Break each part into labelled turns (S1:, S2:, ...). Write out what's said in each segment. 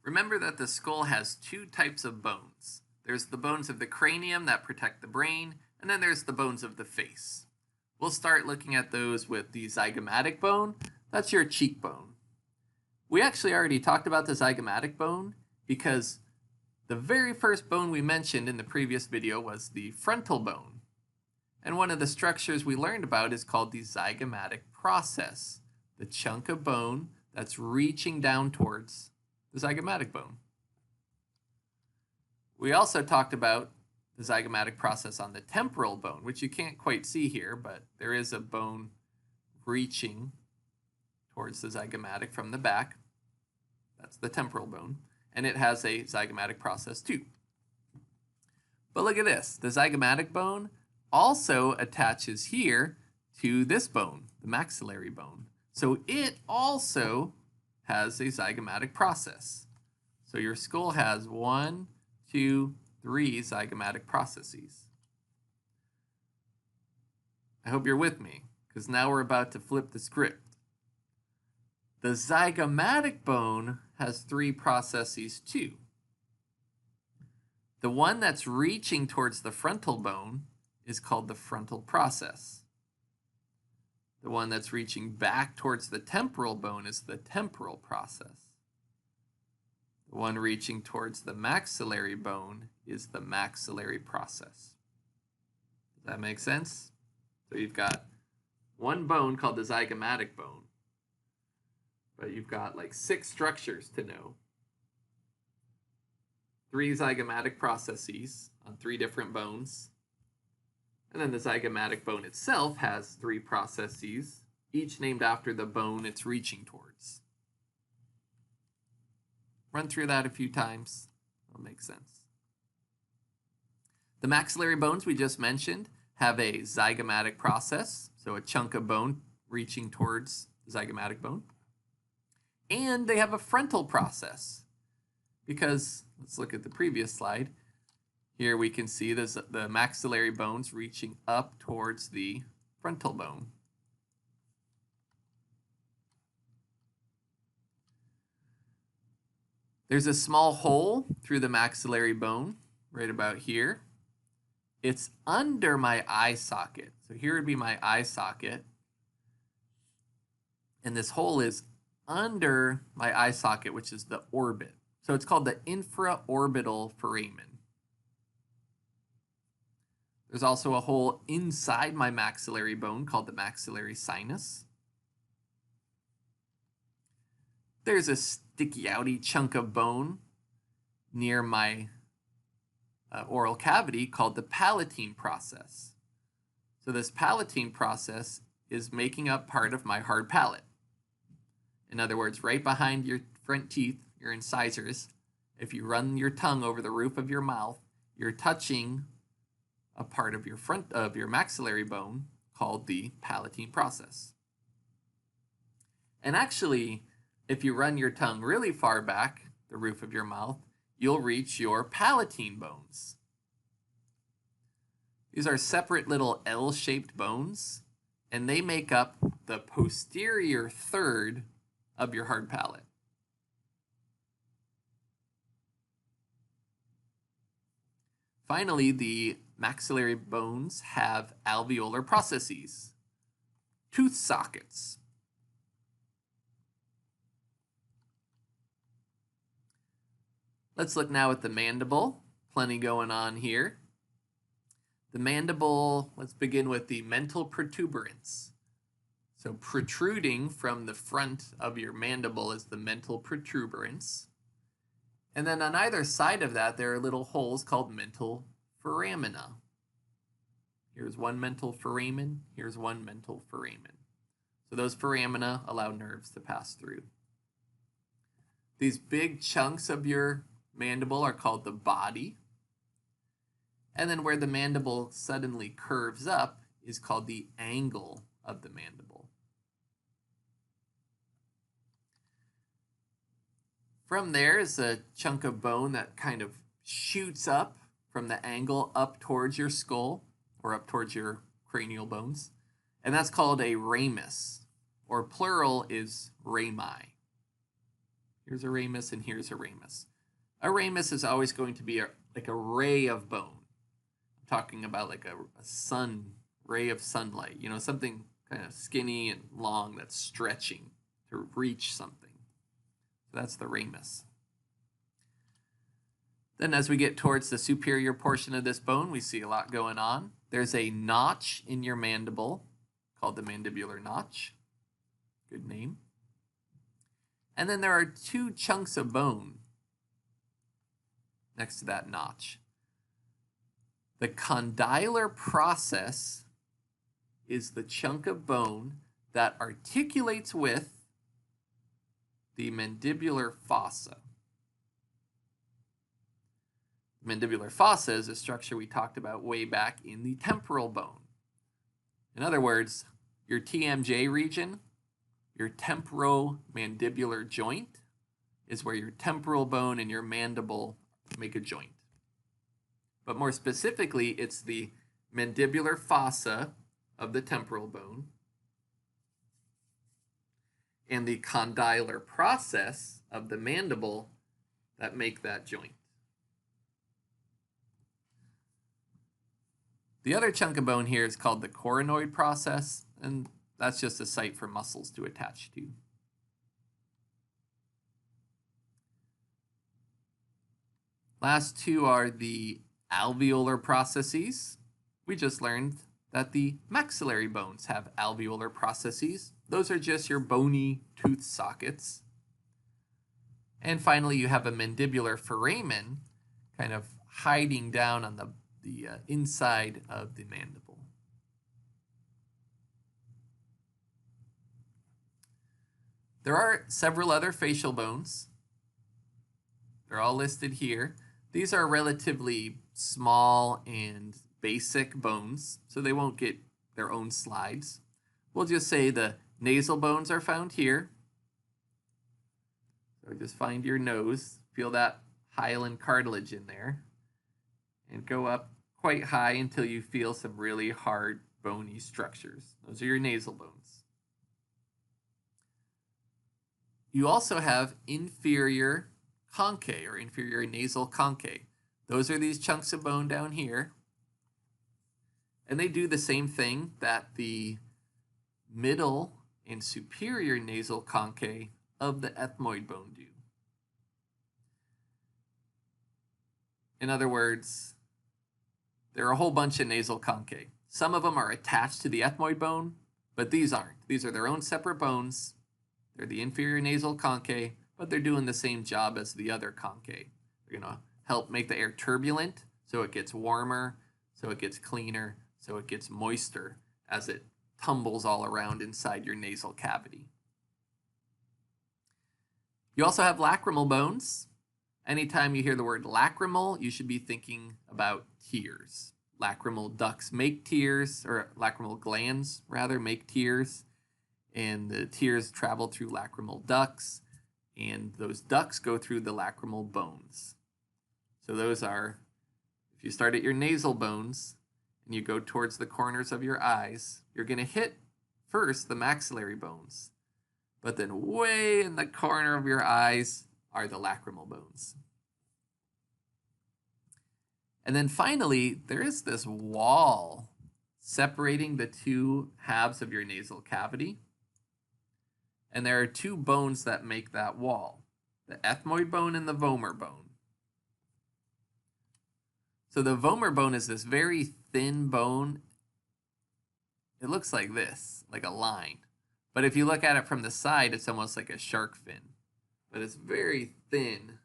S1: Remember that the skull has two types of bones. There's the bones of the cranium that protect the brain, and then there's the bones of the face. We'll start looking at those with the zygomatic bone. That's your cheekbone. We actually already talked about the zygomatic bone because the very first bone we mentioned in the previous video was the frontal bone. And one of the structures we learned about is called the zygomatic process, the chunk of bone that's reaching down towards the zygomatic bone. We also talked about the zygomatic process on the temporal bone, which you can't quite see here, but there is a bone reaching towards the zygomatic from the back. That's the temporal bone, and it has a zygomatic process too. But look at this, the zygomatic bone also attaches here to this bone, the maxillary bone. So it also has a zygomatic process. So your skull has 1, 2, 3 zygomatic processes. I hope you're with me, because now we're about to flip the script. The zygomatic bone has 3 processes too. The one that's reaching towards the frontal bone is called the frontal process. The one that's reaching back towards the temporal bone is the temporal process. The one reaching towards the maxillary bone is the maxillary process. Does that make sense? So you've got one bone called the zygomatic bone, but you've got like 6 structures to know. 3 zygomatic processes on 3 different bones. And then the zygomatic bone itself has 3 processes, each named after the bone it's reaching towards. Run through that a few times. It'll make sense. The maxillary bones we just mentioned have a zygomatic process, so a chunk of bone reaching towards the zygomatic bone. And they have a frontal process because, let's look at the previous slide. Here we can see the maxillary bones reaching up towards the frontal bone. There's a small hole through the maxillary bone right about here. It's under my eye socket. So here would be my eye socket. And this hole is under my eye socket, which is the orbit. So it's called the infraorbital foramen. There's also a hole inside my maxillary bone called the maxillary sinus. There's a sticky outy chunk of bone near my oral cavity called the palatine process. So this palatine process is making up part of my hard palate. In other words, right behind your front teeth, your incisors, if you run your tongue over the roof of your mouth, you're touching a part of your maxillary bone called the palatine process. And actually, if you run your tongue really far back the roof of your mouth, you'll reach your palatine bones. These are separate little L-shaped bones, and they make up the posterior third of your hard palate. Finally, the maxillary bones have alveolar processes, tooth sockets. Let's look now at the mandible. Plenty going on here. The mandible, let's begin with the mental protuberance. So protruding from the front of your mandible is the mental protuberance. And then on either side of that, there are little holes called mental foramina. Here's one mental foramen, here's one mental foramen. So those foramina allow nerves to pass through. These big chunks of your mandible are called the body. And then where the mandible suddenly curves up is called the angle of the mandible. From there is a chunk of bone that kind of shoots up from the angle up towards your skull or up towards your cranial bones. And that's called a ramus, or plural is rami. Here's a ramus and here's a ramus. A ramus is always going to be like a ray of bone. I'm talking about like a sun ray of sunlight, you know, something kind of skinny and long that's stretching to reach something. So that's the ramus. Then as we get towards the superior portion of this bone, we see a lot going on. There's a notch in your mandible called the mandibular notch. Good name. And then there are two chunks of bone next to that notch. The condylar process is the chunk of bone that articulates with the mandibular fossa. The mandibular fossa is a structure we talked about way back in the temporal bone. In other words, your TMJ region, your temporomandibular joint, is where your temporal bone and your mandible make a joint. But more specifically, it's the mandibular fossa of the temporal bone and the condylar process of the mandible that make that joint. The other chunk of bone here is called the coronoid process, and that's just a site for muscles to attach to. Last two are the alveolar processes. We just learned that the maxillary bones have alveolar processes. Those are just your bony tooth sockets. And finally, you have a mandibular foramen kind of hiding down on the inside of the mandible. There are several other facial bones. They're all listed here. These are relatively small and basic bones, so they won't get their own slides. We'll just say the nasal bones are found here. So just find your nose, feel that hyaline cartilage in there, and go up quite high until you feel some really hard bony structures. Those are your nasal bones. You also have inferior conchae or inferior nasal conchae. Those are these chunks of bone down here. And they do the same thing that the middle and superior nasal conchae of the ethmoid bone do. In other words, there are a whole bunch of nasal conchae. Some of them are attached to the ethmoid bone, but these aren't. These are their own separate bones. They're the inferior nasal conchae, but they're doing the same job as the other conchae. They're going to help make the air turbulent, so it gets warmer, so it gets cleaner, so it gets moister as it tumbles all around inside your nasal cavity. You also have lacrimal bones. Anytime you hear the word lacrimal, you should be thinking about tears. Lacrimal ducts make tears, or lacrimal glands, rather, make tears. And the tears travel through lacrimal ducts, and those ducts go through the lacrimal bones. So those are, if you start at your nasal bones and you go towards the corners of your eyes, you're going to hit first the maxillary bones. But then way in the corner of your eyes are the lacrimal bones. And then finally, there is this wall separating the two halves of your nasal cavity. And there are two bones that make that wall, the ethmoid bone and the vomer bone. So the vomer bone is this very thin bone. It looks like this, like a line. But if you look at it from the side, it's almost like a shark fin. But it's very thin.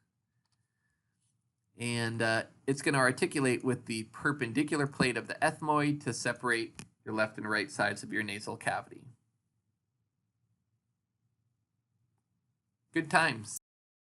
S1: And it's going to articulate with the perpendicular plate of the ethmoid to separate your left and right sides of your nasal cavity. Good times.